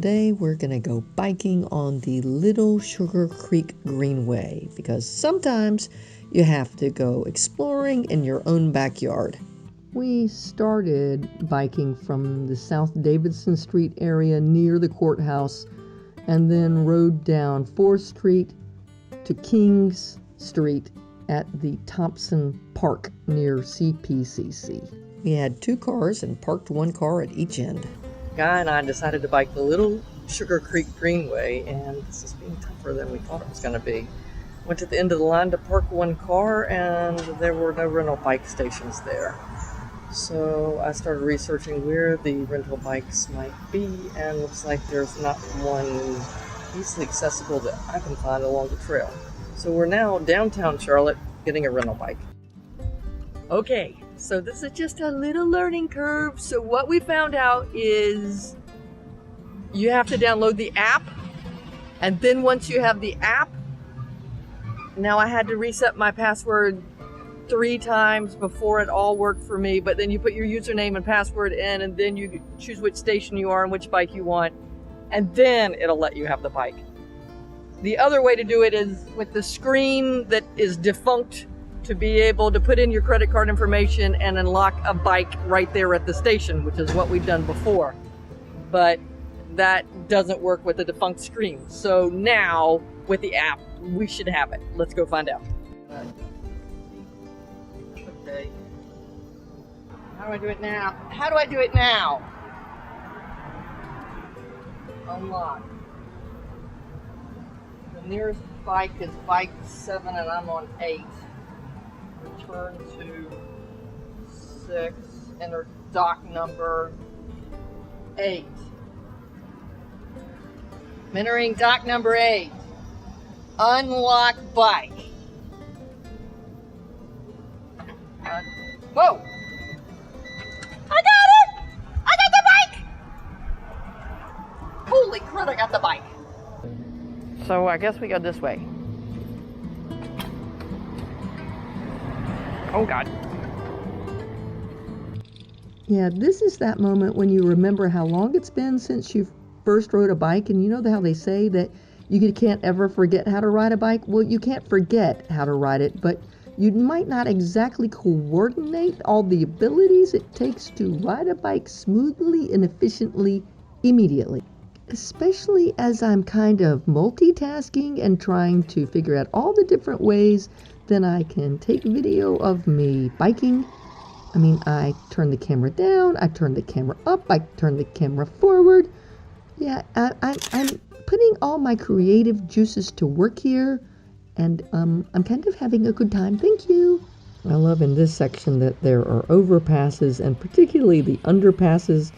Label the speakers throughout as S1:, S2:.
S1: Today we're going to go biking on the Little Sugar Creek Greenway because sometimes you have to go exploring in your own backyard. We started biking from the South Davidson Street area near the courthouse and then rode down 4th Street to Kings Street at the Thompson Park near CPCC. We had 2 cars and parked 1 car at each end. Guy and I decided to bike the Little Sugar Creek Greenway, and this is being tougher than we thought it was going to be. Went to the end of the line to park 1 car, and there were no rental bike stations there. So I started researching where the rental bikes might be, and looks like there's not one easily accessible that I can find along the trail. So we're now downtown Charlotte getting a rental bike. Okay, so this is just a little learning curve. So what we found out is you have to download the app, and then once you have the app, now I had to reset my password 3 times before it all worked for me, but then you put your username and password in, and then you choose which station you are and which bike you want, and then it'll let you have the bike. The other way to do it is with the screen that is defunct, to be able to put in your credit card information and unlock a bike right there at the station, which is what we've done before. But that doesn't work with the defunct screen. So now with the app, we should have it. Let's go find out. Okay. How do I do it now? How do I do it now? Unlock. The nearest bike is bike 7 and I'm on 8. Return to 6, enter dock number 8. I'm entering dock number 8. Unlock bike. Whoa! I got it! I got the bike! Holy crud, I got the bike. So I guess we go this way. Oh God. Yeah, this is that moment when you remember how long it's been since you first rode a bike, and you know how they say that you can't ever forget how to ride a bike? Well, you can't forget how to ride it, but you might not exactly coordinate all the abilities it takes to ride a bike smoothly and efficiently immediately. Especially as I'm kind of multitasking and trying to figure out all the different ways then I can take video of me biking. I mean, I turn the camera down, I turn the camera up, I turn the camera forward. Yeah, I'm putting all my creative juices to work here, and I'm kind of having a good time. Thank you. I love in this section that there are overpasses, and particularly the underpasses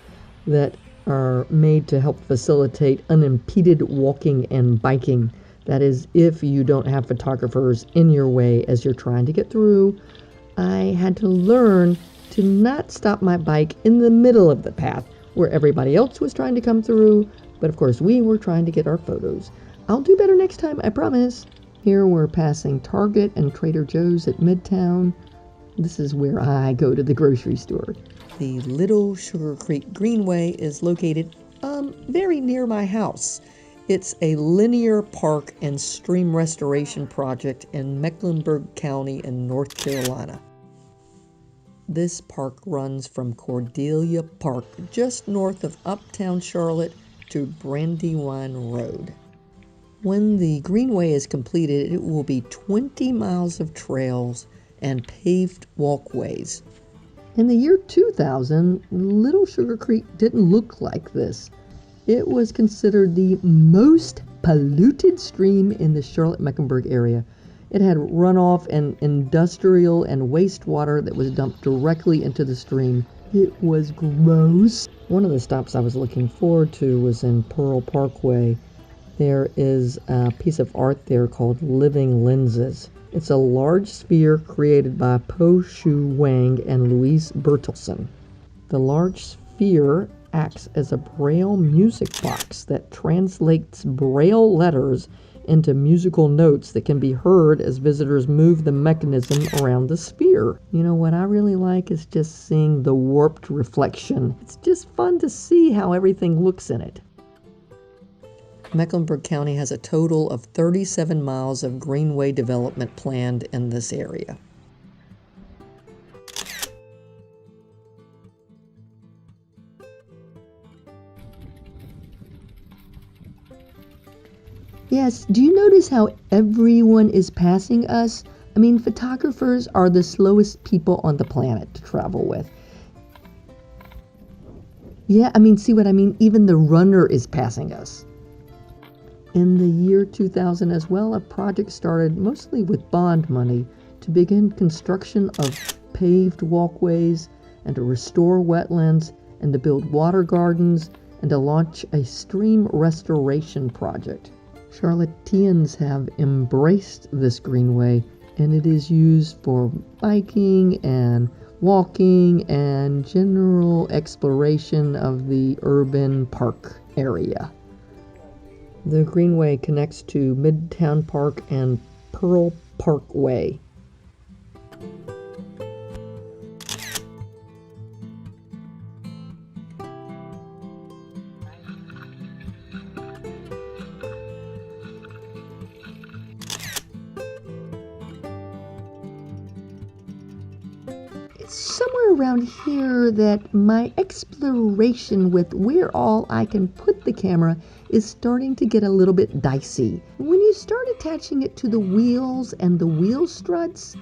S1: that are made to help facilitate unimpeded walking and biking. That is, if you don't have photographers in your way as you're trying to get through. I had to learn to not stop my bike in the middle of the path where everybody else was trying to come through, but of course we were trying to get our photos. I'll do better next time, I promise. Here we're passing Target and Trader Joe's at Midtown. This is where I go to the grocery store. The Little Sugar Creek Greenway is located very near my house. It's a linear park and stream restoration project in Mecklenburg County in North Carolina. This park runs from Cordelia Park, just north of Uptown Charlotte, to Brandywine Road. When the Greenway is completed, it will be 20 miles of trails and paved walkways. In the year 2000, Little Sugar Creek didn't look like this. It was considered the most polluted stream in the Charlotte-Mecklenburg area. It had runoff and industrial and wastewater that was dumped directly into the stream. It was gross. One of the stops I was looking forward to was in Pearl Parkway. There is a piece of art there called Living Lenses. It's a large sphere created by Po Shu Wang and Louise Bertelsen. The large sphere acts as a Braille music box that translates Braille letters into musical notes that can be heard as visitors move the mechanism around the sphere. You know, what I really like is just seeing the warped reflection. It's just fun to see how everything looks in it. Mecklenburg County has a total of 37 miles of greenway development planned in this area. Yes, do you notice how everyone is passing us? I mean, photographers are the slowest people on the planet to travel with. Yeah, I mean, see what I mean? Even the runner is passing us. In the year 2000 as well, a project started mostly with bond money to begin construction of paved walkways and to restore wetlands and to build water gardens and to launch a stream restoration project. Charlotteans have embraced this greenway, and it is used for biking and walking and general exploration of the urban park area. The greenway connects to Midtown Park and Pearl Parkway. It's somewhere around here that my exploration with where all I can put the camera is starting to get a little bit dicey. When you start attaching it to the wheels and the wheel struts,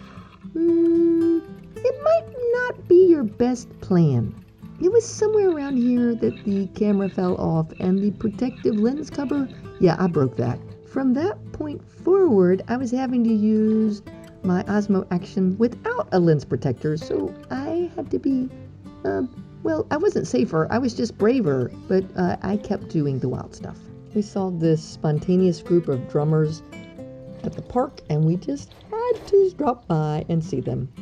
S1: it might not be your best plan. It was somewhere around here that the camera fell off and the protective lens cover, yeah, I broke that. From that point forward, I was having to use my Osmo Action without a lens protector, so I had to be, well, I wasn't safer, I was just braver, but I kept doing the wild stuff. We saw this spontaneous group of drummers at the park, and we just had to drop by and see them.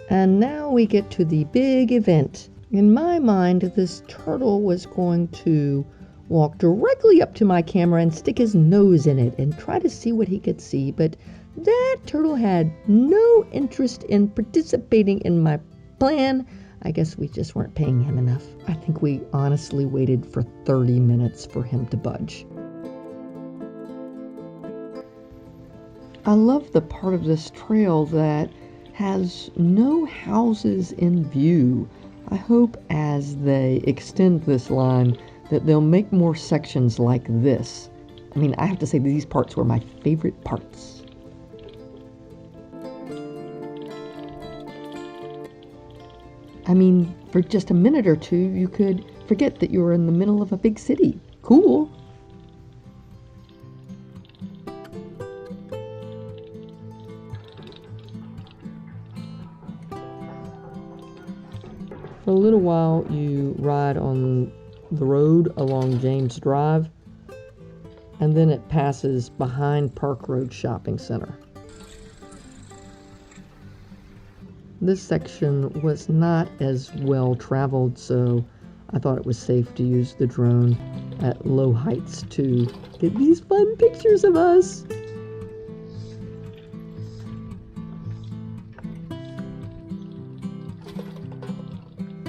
S1: And now we get to the big event. In my mind, this turtle was going to walk directly up to my camera and stick his nose in it and try to see what he could see, but that turtle had no interest in participating in my plan. I guess we just weren't paying him enough. I think we honestly waited for 30 minutes for him to budge. I love the part of this trail that has no houses in view. I hope as they extend this line that they'll make more sections like this. I mean, I have to say these parts were my favorite parts. I mean, for just a minute or two, you could forget that you were in the middle of a big city. Cool. For a little while, you ride on the road along James Drive, and then it passes behind Park Road Shopping Center. This section was not as well traveled, so I thought it was safe to use the drone at low heights to get these fun pictures of us.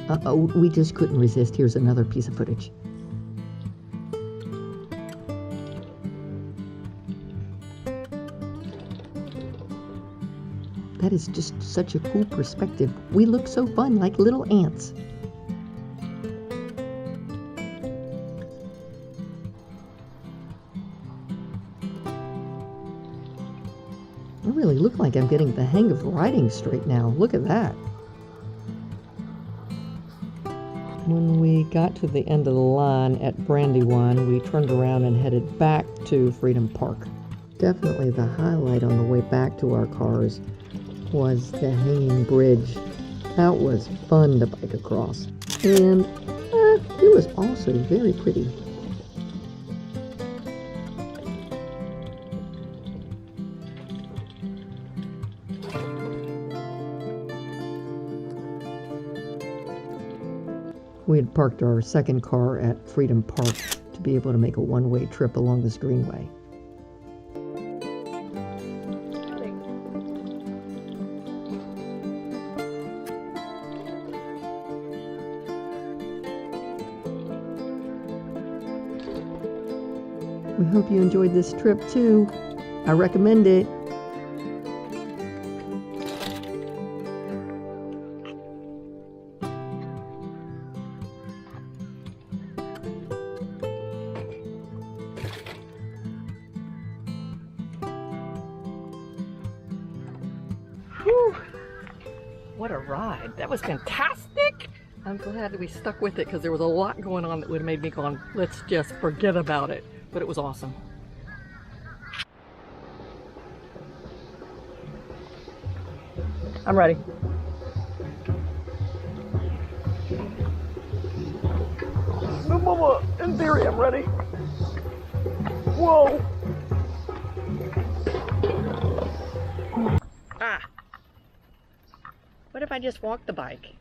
S1: Uh-oh, we just couldn't resist. Here's another piece of footage. That is just such a cool perspective. We look so fun, like little ants. I really look like I'm getting the hang of riding straight now. Look at that. When we got to the end of the line at Brandywine, we turned around and headed back to Freedom Park. Definitely the highlight on the way back to our cars was the hanging bridge. That was fun to bike across. And it was also very pretty. had parked our second car at Freedom Park to be able to make a one-way trip along this Greenway. We hope you enjoyed this trip too. I recommend it. Whew. What a ride. That was fantastic. I'm glad that we stuck with it because there was a lot going on that would have made me go, let's just forget about it. But it was awesome. I'm ready. No, Mama, in theory, I'm ready. Whoa. Ah. What if I just walk the bike?